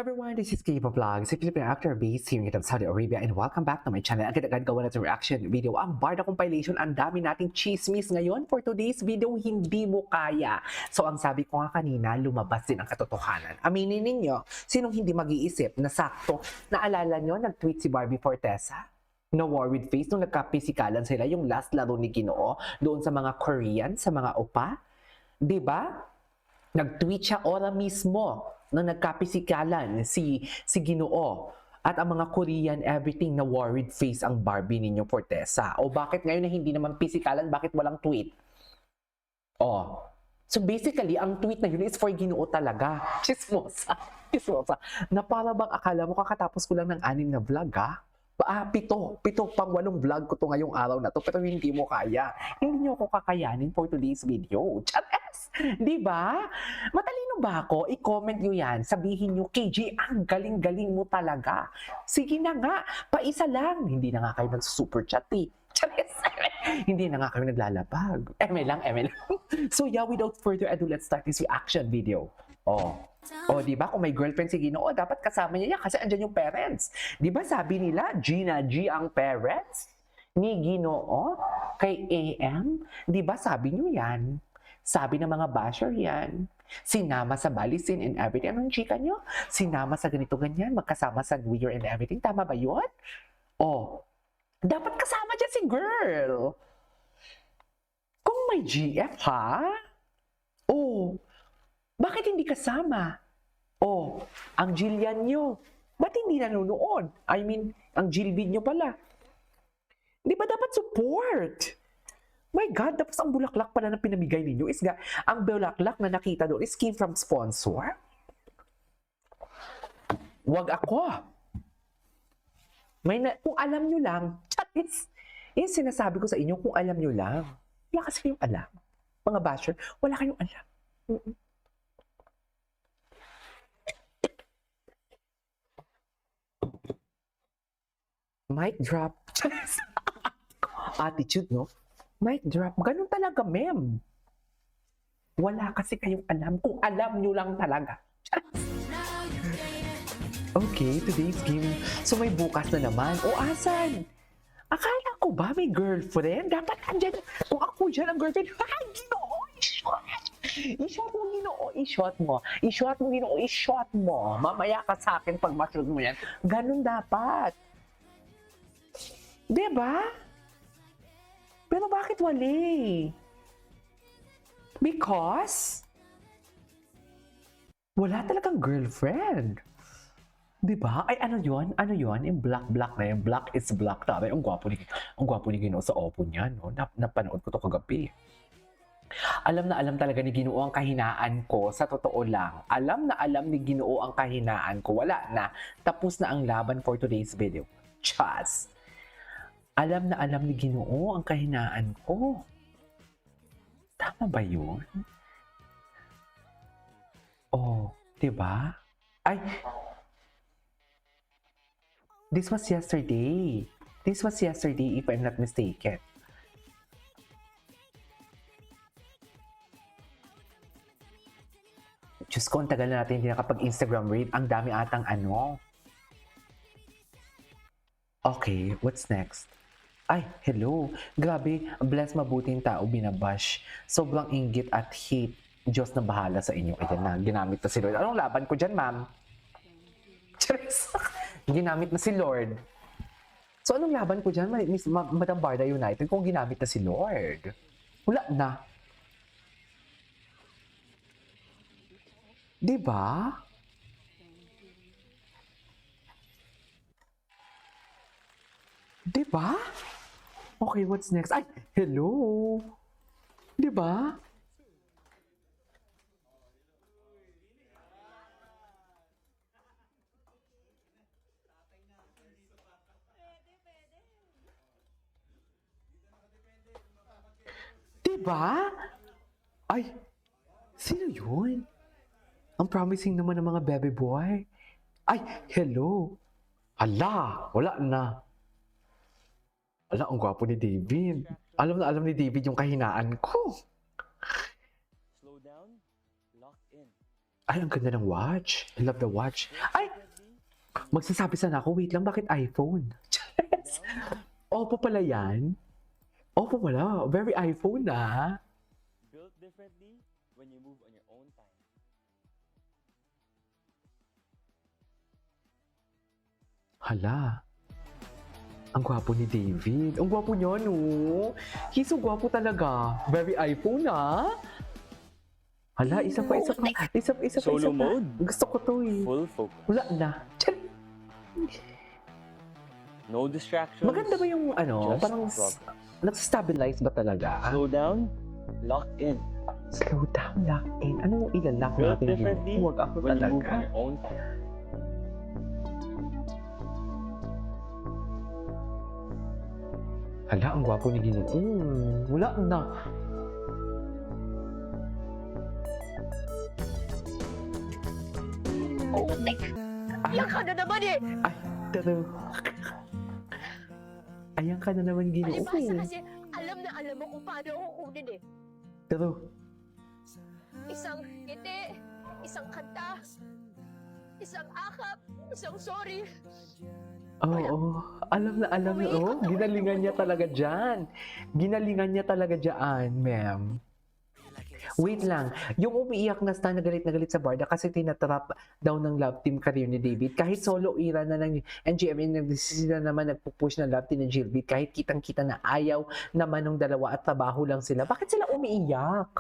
everyone, this is Kiva Vlogs, a Filipino actor based here in Saudi Arabia, and welcome back to my channel. Agad-agad gawa natin reaction video. Ang Barda compilation, ang dami nating chismis ngayon. For today's video, hindi mo kaya. So ang sabi ko nga kanina, lumabas din ang katotohanan. Aminin ninyo, sinong hindi mag-iisip na sakto, naalala nyo, nag-tweet si Barbie Fortesa? No worried face nung nagkapisikalan sila yung last laro ni Ginoo doon sa mga Korean, sa mga opa. Diba? Nag-tweet siya ora mismo na nagkapisikalan si Ginoo at ang mga Korean everything na worried face ang Barbie ninyo Fortesa. O bakit ngayon na hindi naman pisikalan, bakit walang tweet? Oh. So basically, ang tweet na yun is for Ginoo talaga. Chismosa. Chismosa. Na para bang akala mo kakatapos ko lang ng 6 na vlog ha? Pito pang 8 vlog ko to ngayong araw na to, pero hindi mo kaya. Hindi nyo ako kakayanin for today's video. Chares! Di ba? Matalino ba ako? I-comment nyo yan. Sabihin nyo, KJ, ang galing-galing mo talaga. Sige na nga, paisa lang. Hindi na nga kayo nag-super chat eh. Chares! Hindi na nga kayo naglalabag. Eme lang. So yeah, without further ado, let's start this reaction video. Oh, di ba? Kung may girlfriend si Ginoo, dapat kasama niya yan kasi andyan yung parents. Di ba sabi nila, Gina G ang parents ni Ginoo kay AM? Di ba sabi niyo yan? Sabi ng mga basher yan. Sinama sa balisin and everything. Anong chika nyo? Sinama sa ganito-ganyan, magkasama sa New Year and everything. Tama ba yun? Oh, dapat kasama dyan si girl. Kung may GF ha? Oh, bakit hindi kasama? Oh, ang Jillian nyo, ba't hindi nanonood? I mean, ang Jilbid nyo pala. Di ba dapat support? My God, tapos ang bulaklak pala na pinamigay ninyo is ang bulaklak na nakita doon is came from sponsor? Wag ako. Kung alam nyo lang, yung sinasabi ko sa inyo, kung alam nyo lang. Wala kasi kayong alam. Mga basher, wala kayong alam. Mic drop. Attitude, no? Mic drop. Ganun talaga, ma'am. Wala kasi kayong alam. Kung alam nyo lang talaga. Okay, today's game. So may bukas na naman. O asan? Akala ko ba may girlfriend? Dapat andyan. Kung ako dyan ang girlfriend, Ginoo, i-shot mo, Ginoo, i-shot mo. I-shot mo, Ginoo, i-shot mo. Mamaya ka sa akin pag ma-shoot mo yan. Ganun dapat. Diba? Pero bakit wali? Because wala talagang girlfriend. Diba? Ay, ano yun? Ano yun? Yung black na yun. Black is black. Tabi, ang gwapo ni Ginoo sa opo niya, no? Napanood ko to kagabi. Alam na alam talaga ni Ginoo ang kahinaan ko. Sa totoo lang. Alam na alam ni Ginoo ang kahinaan ko. Wala na. Tapos na ang laban for today's video. Chas! Alam na alam ni Ginoo ang kahinaan ko. Tama ba yun? Oh, diba? Ay! This was yesterday. This was yesterday if I'm not mistaken. Diyos ko, ang tagal na natin hindi nakapag-Instagram read. Ang dami atang ano. Okay, what's next? Ay, hello. Grabe, bless mabuting tao, binabash. Sobrang inggit at hate. Diyos na bahala sa inyo. Ayan na, ginamit na si Lord. Anong laban ko dyan, ma'am? Charis. Ginamit na si Lord. So, anong laban ko dyan, Madam Barda United, kung ginamit na si Lord? Wala na. Diba? Diba? Okay, what's next? Ay, hello! Diba? Diba? Ay, sino yun? Ang promising naman ng mga baby boy. Ay, hello! Hala, wala na. Ala, ang gwapo ni David. Alam na alam ni David yung kahinaan ko. Slow down, lock in. Ay, ang ganda ng watch. I love the watch. Ay, Magsasabi sana ako, wait lang, bakit iPhone? Oppo pala yan? Oppo pala, very iPhone na. Built differently when you move on your own time. Hala, ang gwapo ni David. Ang gwapo niya, no? He's so gwapo talaga. Very iPhone, na. Hala, isa pa. Solo mode. Gusto ko to eh. Full focus. Wala na. No distractions. Maganda ba yung Just parang progress. nag-stabilize ba talaga? Slow down, lock in. Slow down, lock in. Ano yung ilalak Built natin differently yun? Huwag ako when you move on talaga. your own time. Hala, ang gwapo ni Ginoo. Wala na. Oh, Ayan ka na naman eh! Ay, taro. Ayan ka na naman, Ginoo. Palibasa kasi alam na alam mo kung paano ako kunin eh. Taro. Isang ngiti, isang kanta, isang akap, isang sorry. Oo, alam na alam na. Oh, ginalingan niya talaga dyan. Ginalingan niya talaga dyan, ma'am. Wait lang, yung umiiyak na star na galit sa Barda kasi tinatrap daw ng love team career ni David. Kahit solo era na ng NGMA, sila naman nagpupush ng love team ni Gilbert. Kahit kitang-kita na ayaw naman ng dalawa at trabaho lang sila. Bakit sila umiiyak?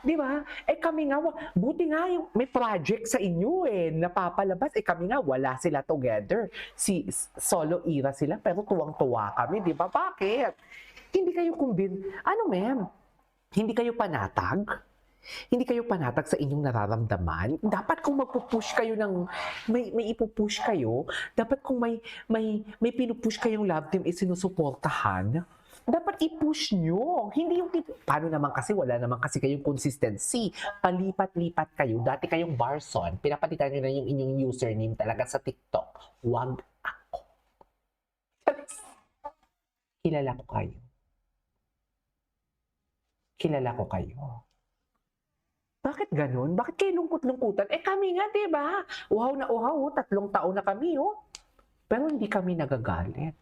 Di ba? Eh kami nga, buti nga yung may project sa inyo eh, napapalabas. Eh kami nga, wala sila together. Solo era sila, pero tuwang-tuwa kami. Di ba? Bakit? Hindi kayo ano ma'am? Hindi kayo panatag? Hindi kayo panatag sa inyong nararamdaman? Dapat kung magpupush kayo ng, may ipupush kayo, dapat kung may pinupush kayong love team isinusuportahan, dapat i-push nyo. Hindi yung paano naman kasi, wala naman kasi kayong consistency. Palipat-lipat kayo. Dati kayong Barson, pinapalitan nyo na yung inyong username talaga sa TikTok. Wag ako. Kilala ko kayo. Kilala ko kayo. Bakit ganun? Bakit kayo lungkot-lungkutan? Eh kami nga, diba? Uhaw na uhaw, 3 taon na kami, oh. Pero hindi kami nagagalit.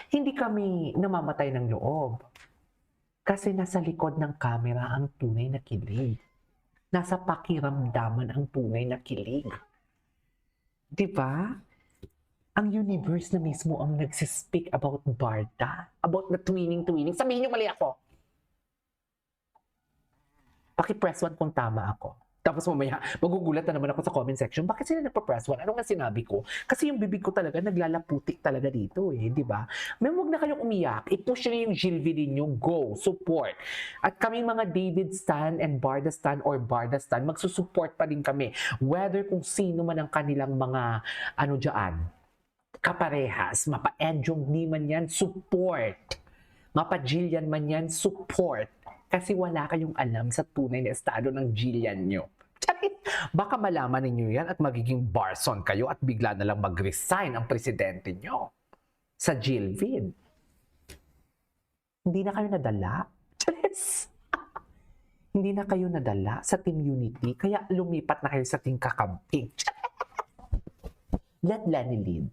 Hindi kami namamatay ng loob. Kasi nasa likod ng camera ang tunay na kilig. Nasa pakiramdaman ang tunay na kilig. Diba? Ang universe na mismo ang nagsispeak about Barda. About the twinning. Sabihin niyo mali ako. Paki-press 1 kung tama ako. Tapos mamaya, magugulat na naman ako sa comment section. Bakit sila nagpa-press 1? Ano nga sinabi ko? Kasi yung bibig ko talaga, naglalaputik talaga dito eh. Di ba? May huwag na kayong umiyak. I-push nyo yung Gilby ninyo. Go. Support. At kaming mga David Stan and Barda Stan or Barda Stan, magsusupport pa din kami. Whether kung sino man ang kanilang mga, kaparehas, mapa-Enjong di man yan, support. Mapa-Jillian man yan, support. Kasi wala kayong alam sa tunay na estado ng Jillian nyo. Charit! Baka malaman ninyo yan at magiging Barson kayo at bigla na lang mag-resign ang presidente nyo sa Jilvid. Hindi na kayo nadala. Charis! Hindi na kayo nadala sa Team Unity, kaya lumipat na kayo sa Team Kakamping. Let Lenny lead.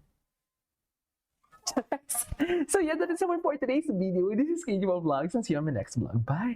So yeah, that is all for today's video. This is KJ Vlogs and see you on my next vlog. Bye!